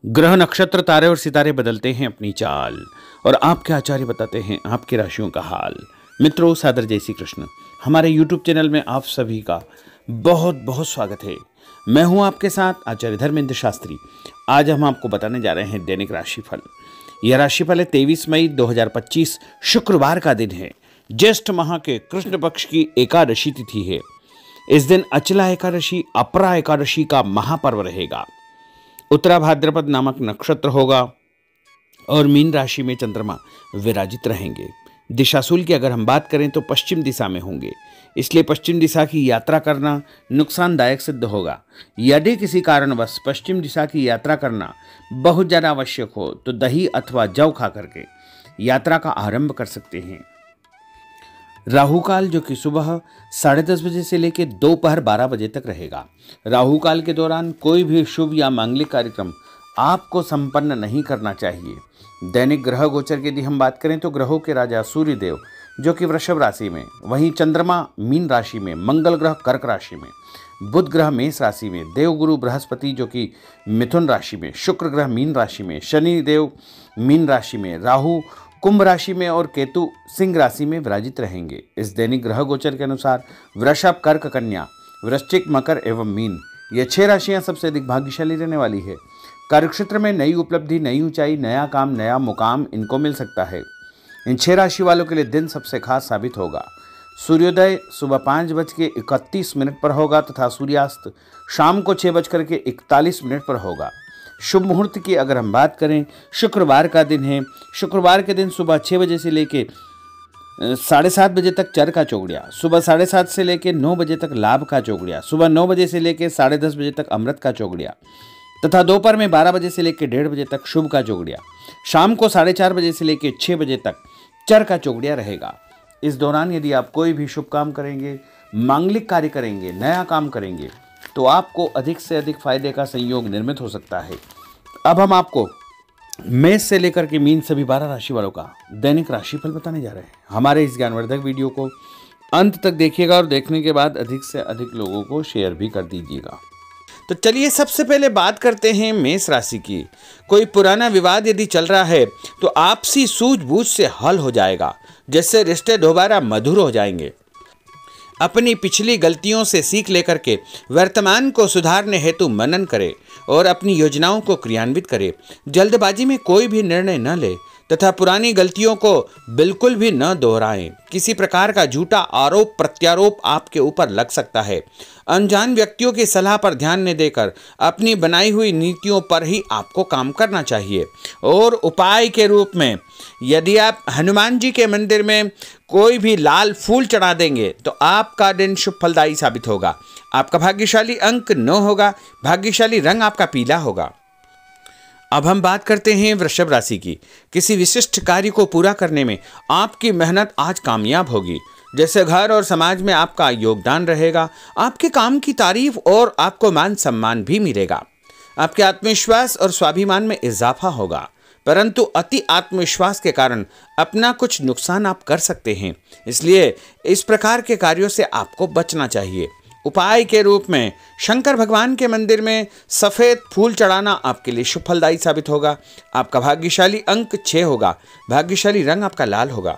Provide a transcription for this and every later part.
ग्रह नक्षत्र तारे और सितारे बदलते हैं अपनी चाल और आपके आचार्य बताते हैं आपकी राशियों का हाल। मित्रों, सादर जय श्री कृष्ण। हमारे YouTube चैनल में आप सभी का बहुत बहुत स्वागत है। मैं हूं आपके साथ आचार्य धर्मेंद्र शास्त्री। आज हम आपको बताने जा रहे हैं दैनिक राशिफल। यह राशिफल है 23 मई 2025 शुक्रवार का दिन है। ज्येष्ठ माह के कृष्ण पक्ष की एकादशी तिथि है। इस दिन अचला एकादशी अपरा एकादशी का महापर्व रहेगा। उत्तरा भाद्रपद नामक नक्षत्र होगा और मीन राशि में चंद्रमा विराजित रहेंगे। दिशाशूल की अगर हम बात करें तो पश्चिम दिशा में होंगे, इसलिए पश्चिम दिशा की यात्रा करना नुकसानदायक सिद्ध होगा। यदि किसी कारणवश पश्चिम दिशा की यात्रा करना बहुत ज़्यादा आवश्यक हो तो दही अथवा जौ खा करके यात्रा का आरंभ कर सकते हैं। राहु काल जो कि सुबह 10:30 बजे से लेकर दोपहर 12 बजे तक रहेगा। राहु काल के दौरान कोई भी शुभ या मांगलिक कार्यक्रम आपको संपन्न नहीं करना चाहिए। दैनिक ग्रह गोचर की यदि हम बात करें तो ग्रहों के राजा सूर्य देव जो कि वृषभ राशि में, वहीं चंद्रमा मीन राशि में, मंगल ग्रह कर्क राशि में, बुध ग्रह मेष राशि में, देवगुरु बृहस्पति जो कि मिथुन राशि में, शुक्र ग्रह मीन राशि में, शनि देव मीन राशि में, राहु कुंभ राशि में और केतु सिंह राशि में विराजित रहेंगे। इस दैनिक ग्रह गोचर के अनुसार वृषभ, कर्क, कन्या, वृश्चिक, मकर एवं मीन ये 6 राशियां सबसे अधिक भाग्यशाली रहने वाली है। कार्यक्षेत्र में नई उपलब्धि, नई ऊंचाई, नया काम, नया मुकाम इनको मिल सकता है। इन 6 राशि वालों के लिए दिन सबसे खास साबित होगा। सूर्योदय सुबह 5:31 पर होगा तथा सूर्यास्त शाम को 6:41 पर होगा। शुभ मुहूर्त की अगर हम बात करें, शुक्रवार का दिन है। शुक्रवार के दिन सुबह 6 बजे से लेके 7:30 बजे तक चर का चौगड़िया, सुबह 7:30 से लेके 9 बजे तक लाभ का चौगड़िया, सुबह 9 बजे से लेके 10:30 बजे तक अमृत का चौगड़िया तथा दोपहर में 12 बजे से लेकर 1:30 बजे तक शुभ का चौगड़िया, शाम को 4:30 बजे से लेकर 6 बजे तक चर का चौगड़िया रहेगा। इस दौरान यदि आप कोई भी शुभ काम करेंगे, मांगलिक कार्य करेंगे, नया काम करेंगे तो आपको अधिक से अधिक फायदे का संयोग निर्मित हो सकता है। अब हम आपको मेष से लेकर के मीन सभी 12 राशि वालों का दैनिक राशिफल बताने जा रहे हैं। हमारे इस ज्ञानवर्धक वीडियो को अंत तक देखिएगा और देखने के बाद अधिक से अधिक लोगों को शेयर भी कर दीजिएगा। तो चलिए सबसे पहले बात करते हैं मेष राशि की। कोई पुराना विवाद यदि चल रहा है तो आपसी सूझबूझ से हल हो जाएगा, जिससे रिश्ते दोबारा मधुर हो जाएंगे। अपनी पिछली गलतियों से सीख लेकर के वर्तमान को सुधारने हेतु मनन करे और अपनी योजनाओं को क्रियान्वित करे। जल्दबाजी में कोई भी निर्णय न ले तथा पुरानी गलतियों को बिल्कुल भी न दोहराएं। किसी प्रकार का झूठा आरोप प्रत्यारोप आपके ऊपर लग सकता है। अनजान व्यक्तियों की सलाह पर ध्यान न देकर अपनी बनाई हुई नीतियों पर ही आपको काम करना चाहिए। और उपाय के रूप में यदि आप हनुमान जी के मंदिर में कोई भी लाल फूल चढ़ा देंगे तो आपका दिन शुभ फलदायी साबित होगा। आपका भाग्यशाली अंक 9 होगा। भाग्यशाली रंग आपका पीला होगा। अब हम बात करते हैं वृषभ राशि की। किसी विशिष्ट कार्य को पूरा करने में आपकी मेहनत आज कामयाब होगी। जैसे घर और समाज में आपका योगदान रहेगा, आपके काम की तारीफ और आपको मान सम्मान भी मिलेगा। आपके आत्मविश्वास और स्वाभिमान में इजाफा होगा, परंतु अति आत्मविश्वास के कारण अपना कुछ नुकसान आप कर सकते हैं, इसलिए इस प्रकार के कार्यों से आपको बचना चाहिए। उपाय के रूप में शंकर भगवान के मंदिर में सफ़ेद फूल चढ़ाना आपके लिए शुभ फलदायी साबित होगा। आपका भाग्यशाली अंक 6 होगा। भाग्यशाली रंग आपका लाल होगा।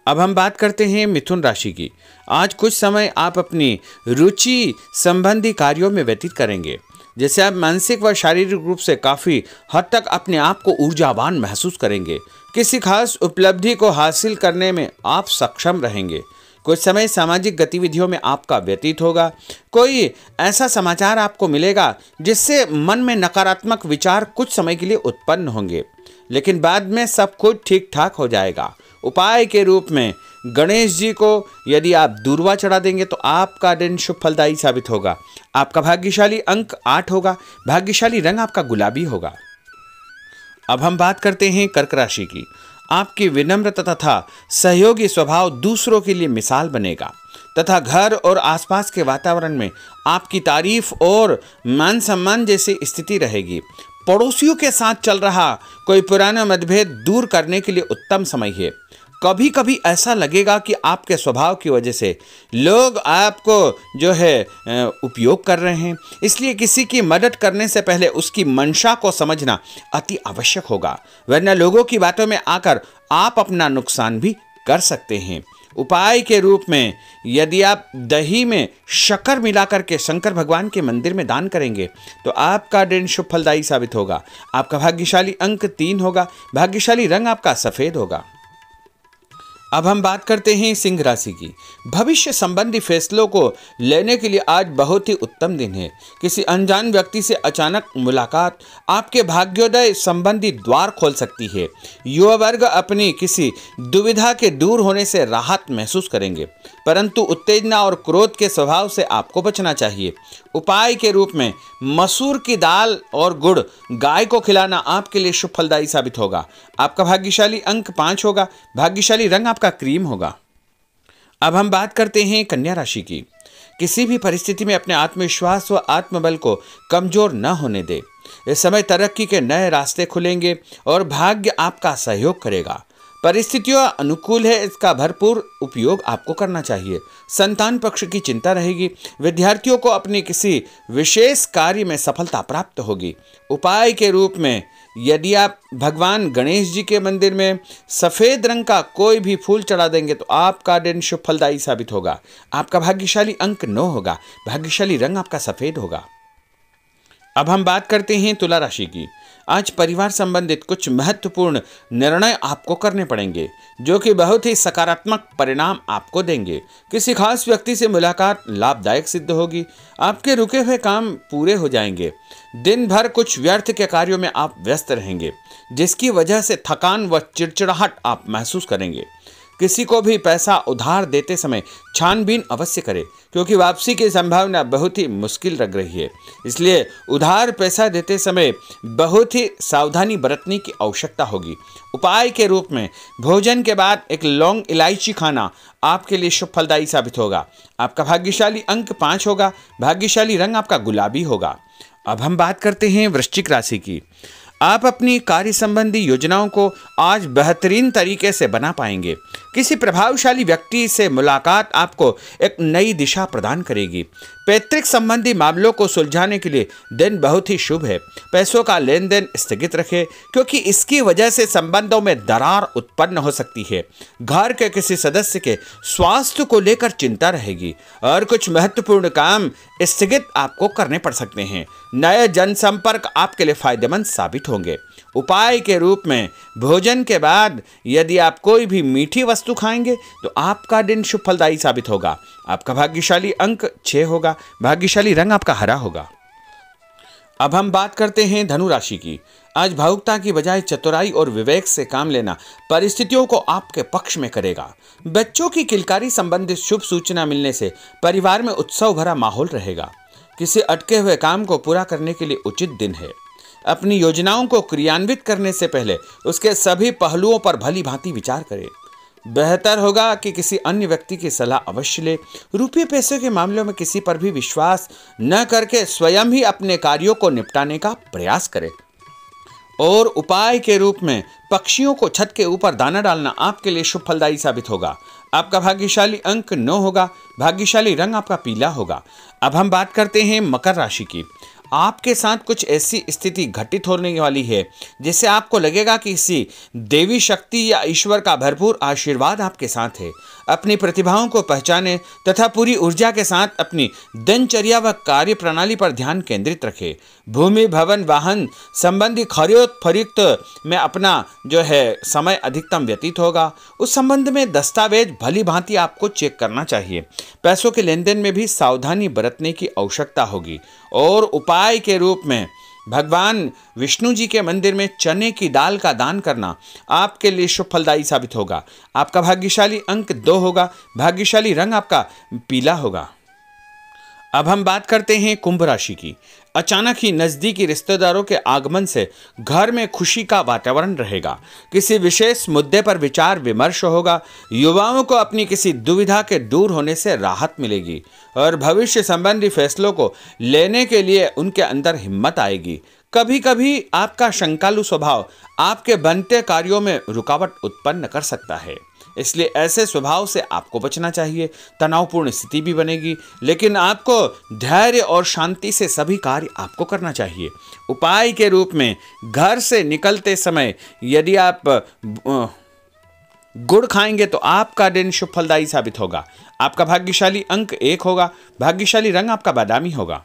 अब हम बात करते हैं मिथुन राशि की। आज कुछ समय आप अपनी रुचि संबंधी कार्यों में व्यतीत करेंगे, जैसे आप मानसिक व शारीरिक रूप से काफ़ी हद तक अपने आप को ऊर्जावान महसूस करेंगे। किसी खास उपलब्धि को हासिल करने में आप सक्षम रहेंगे। कुछ समय सामाजिक गतिविधियों में आपका व्यतीत होगा। कोई ऐसा समाचार आपको मिलेगा जिससे मन में नकारात्मक विचार कुछ समय के लिए उत्पन्न होंगे, लेकिन बाद में सब कुछ ठीक ठाक हो जाएगा। उपाय के रूप में गणेश जी को यदि आप दूर्वा चढ़ा देंगे तो आपका दिन शुभ फलदायी साबित होगा। आपका भाग्यशाली अंक 8 होगा। भाग्यशाली रंग आपका गुलाबी होगा। अब हम बात करते हैं कर्क राशि की। आपकी विनम्रता तथा सहयोगी स्वभाव दूसरों के लिए मिसाल बनेगा तथा घर और आसपास के वातावरण में आपकी तारीफ और मान सम्मान जैसी स्थिति रहेगी। पड़ोसियों के साथ चल रहा कोई पुराना मतभेद दूर करने के लिए उत्तम समय है। कभी कभी ऐसा लगेगा कि आपके स्वभाव की वजह से लोग आपको जो है उपयोग कर रहे हैं, इसलिए किसी की मदद करने से पहले उसकी मंशा को समझना अति आवश्यक होगा, वरना लोगों की बातों में आकर आप अपना नुकसान भी कर सकते हैं। उपाय के रूप में यदि आप दही में शक्कर मिलाकर के शंकर भगवान के मंदिर में दान करेंगे तो आपका दिन शुभ फलदायी साबित होगा। आपका भाग्यशाली अंक 3 होगा। भाग्यशाली रंग आपका सफेद होगा। अब हम बात करते हैं सिंह राशि की। भविष्य संबंधी फैसलों को लेने के लिए आज बहुत ही उत्तम दिन है। किसी अनजान व्यक्ति से अचानक मुलाकात आपके भाग्योदय संबंधी द्वार खोल सकती है। युवा वर्ग अपनी किसी दुविधा के दूर होने से राहत महसूस करेंगे, परंतु उत्तेजना और क्रोध के स्वभाव से आपको बचना चाहिए। उपाय के रूप में मसूर की दाल और गुड़ गाय को खिलाना आपके लिए शुभ फलदायी साबित होगा। आपका भाग्यशाली अंक 5 होगा। भाग्यशाली रंग आपका क्रीम होगा। अब हम बात करते हैं कन्या राशि की। किसी भी परिस्थिति में अपने आत्मविश्वास व आत्मबल को कमजोर न होने दे। इस समय तरक्की के नए रास्ते खुलेंगे और भाग्य आपका सहयोग करेगा। परिस्थितियां अनुकूल है, इसका भरपूर उपयोग आपको करना चाहिए। संतान पक्ष की चिंता रहेगी। विद्यार्थियों को अपने किसी विशेष कार्य में सफलता प्राप्त होगी। उपाय के रूप में यदि आप भगवान गणेश जी के मंदिर में सफेद रंग का कोई भी फूल चढ़ा देंगे तो आपका दिन शुभ फलदायी साबित होगा। आपका भाग्यशाली अंक 9 होगा। भाग्यशाली रंग आपका सफेद होगा। अब हम बात करते हैं तुला राशि की। आज परिवार संबंधित कुछ महत्वपूर्ण निर्णय आपको करने पड़ेंगे जो कि बहुत ही सकारात्मक परिणाम आपको देंगे। किसी खास व्यक्ति से मुलाकात लाभदायक सिद्ध होगी। आपके रुके हुए काम पूरे हो जाएंगे। दिन भर कुछ व्यर्थ के कार्यों में आप व्यस्त रहेंगे, जिसकी वजह से थकान व चिड़चिड़ाहट आप महसूस करेंगे। किसी को भी पैसा उधार देते समय छानबीन अवश्य करें, क्योंकि वापसी की संभावना बहुत ही मुश्किल लग रही है। इसलिए उधार पैसा देते समय बहुत ही सावधानी बरतने की आवश्यकता होगी। उपाय के रूप में भोजन के बाद एक लौंग इलायची खाना आपके लिए शुभ फलदायी साबित होगा। आपका भाग्यशाली अंक 5 होगा। भाग्यशाली रंग आपका गुलाबी होगा। अब हम बात करते हैं वृश्चिक राशि की। आप अपनी कार्य संबंधी योजनाओं को आज बेहतरीन तरीके से बना पाएंगे। किसी प्रभावशाली व्यक्ति से मुलाकात आपको एक नई दिशा प्रदान करेगी। पैतृक संबंधी मामलों को सुलझाने के लिए दिन बहुत ही शुभ है। पैसों का लेन देन स्थगित रखें, क्योंकि इसकी वजह से संबंधों में दरार उत्पन्न हो सकती है। घर के किसी सदस्य के स्वास्थ्य को लेकर चिंता रहेगी और कुछ महत्वपूर्ण काम स्थगित आपको करने पड़ सकते हैं। नए जनसंपर्क आपके लिए फायदेमंद साबित होंगे। उपाय के रूप में भोजन के बाद यदि आप कोई भी मीठी वस्तु खाएंगे तो आपका दिन शुभ फलदायी साबित होगा। आपका भाग्यशाली अंक 6 होगा। भाग्यशाली रंग आपका हरा होगा। अब हम बात करते हैं धनु राशि की। आज भावुकता की बजाय चतुराई और विवेक से काम लेना परिस्थितियों को आपके पक्ष में करेगा। बच्चों की किलकारी संबंधित शुभ सूचना मिलने से परिवार में उत्सव भरा माहौल रहेगा। किसी अटके हुए काम को पूरा करने के लिए उचित दिन है। अपनी योजनाओं को क्रियान्वित करने से पहले उसके सभी पहलुओं पर भली भांति विचार करें। बेहतर होगा कि किसी अन्य व्यक्ति की सलाह अवश्य ले। रुपये पैसे के मामलों में किसी पर भी विश्वास न करके स्वयं ही अपने कार्यों को निपटाने का प्रयास करें। और उपाय के रूप में पक्षियों को छत के ऊपर दाना डालना आपके लिए शुभ फलदायी साबित होगा। आपका भाग्यशाली अंक 9 होगा। भाग्यशाली रंग आपका पीला होगा। अब हम बात करते हैं मकर राशि की। आपके साथ कुछ ऐसी स्थिति घटित होने वाली है जिससे आपको लगेगा कि किसी देवी शक्ति या ईश्वर का भरपूर आशीर्वाद आपके साथ है। अपनी प्रतिभाओं को पहचानें तथा पूरी ऊर्जा के साथ अपनी दिनचर्या व कार्य प्रणाली पर ध्यान केंद्रित रखें। भूमि भवन वाहन संबंधी खरीद फरोख्त में अपना जो है समय अधिकतम व्यतीत होगा। उस संबंध में दस्तावेज भली भांति आपको चेक करना चाहिए। पैसों के लेन देन में भी सावधानी बरतने की आवश्यकता होगी। और उपाय के रूप में भगवान विष्णु जी के मंदिर में चने की दाल का दान करना आपके लिए शुभ फलदायी साबित होगा। आपका भाग्यशाली अंक 2 होगा। भाग्यशाली रंग आपका पीला होगा। अब हम बात करते हैं कुंभ राशि की। अचानक ही नज़दीकी रिश्तेदारों के आगमन से घर में खुशी का वातावरण रहेगा। किसी विशेष मुद्दे पर विचार विमर्श होगा। युवाओं को अपनी किसी दुविधा के दूर होने से राहत मिलेगी और भविष्य संबंधी फैसलों को लेने के लिए उनके अंदर हिम्मत आएगी। कभी कभी आपका शंकालु स्वभाव आपके बनते कार्यों में रुकावट उत्पन्न कर सकता है। इसलिए ऐसे स्वभाव से आपको बचना चाहिए। तनावपूर्ण स्थिति भी बनेगी, लेकिन आपको धैर्य और शांति से सभी कार्य आपको करना चाहिए। उपाय के रूप में घर से निकलते समय यदि आप गुड़ खाएंगे तो आपका दिन शुभ फलदायी साबित होगा। आपका भाग्यशाली अंक 1 होगा। भाग्यशाली रंग आपका बादामी होगा।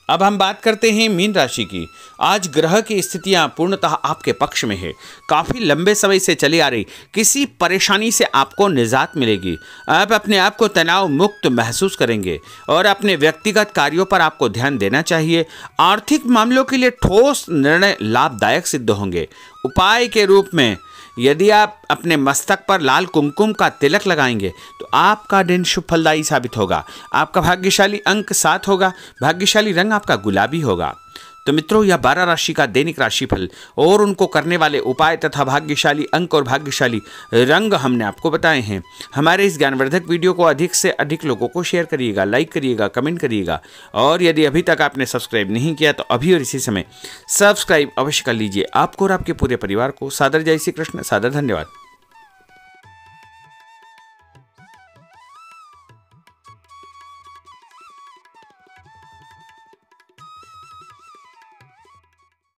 अब हम बात करते हैं मीन राशि की। आज ग्रह की स्थितियां पूर्णतः आपके पक्ष में है। काफी लंबे समय से चली आ रही किसी परेशानी से आपको निजात मिलेगी। आप अपने आप को तनाव मुक्त महसूस करेंगे और अपने व्यक्तिगत कार्यों पर आपको ध्यान देना चाहिए। आर्थिक मामलों के लिए ठोस निर्णय लाभदायक सिद्ध होंगे। उपाय के रूप में यदि आप अपने मस्तक पर लाल कुमकुम का तिलक लगाएंगे तो आपका दिन शुभ फलदायी साबित होगा। आपका भाग्यशाली अंक 7 होगा। भाग्यशाली रंग आपका गुलाबी होगा। तो मित्रों, यह 12 राशि का दैनिक राशिफल और उनको करने वाले उपाय तथा भाग्यशाली अंक और भाग्यशाली रंग हमने आपको बताए हैं। हमारे इस ज्ञानवर्धक वीडियो को अधिक से अधिक लोगों को शेयर करिएगा, लाइक करिएगा, कमेंट करिएगा और यदि अभी तक आपने सब्सक्राइब नहीं किया तो अभी और इसी समय सब्सक्राइब अवश्य कर लीजिए। आपको और आपके पूरे परिवार को सादर जय श्री कृष्ण, सादर धन्यवाद।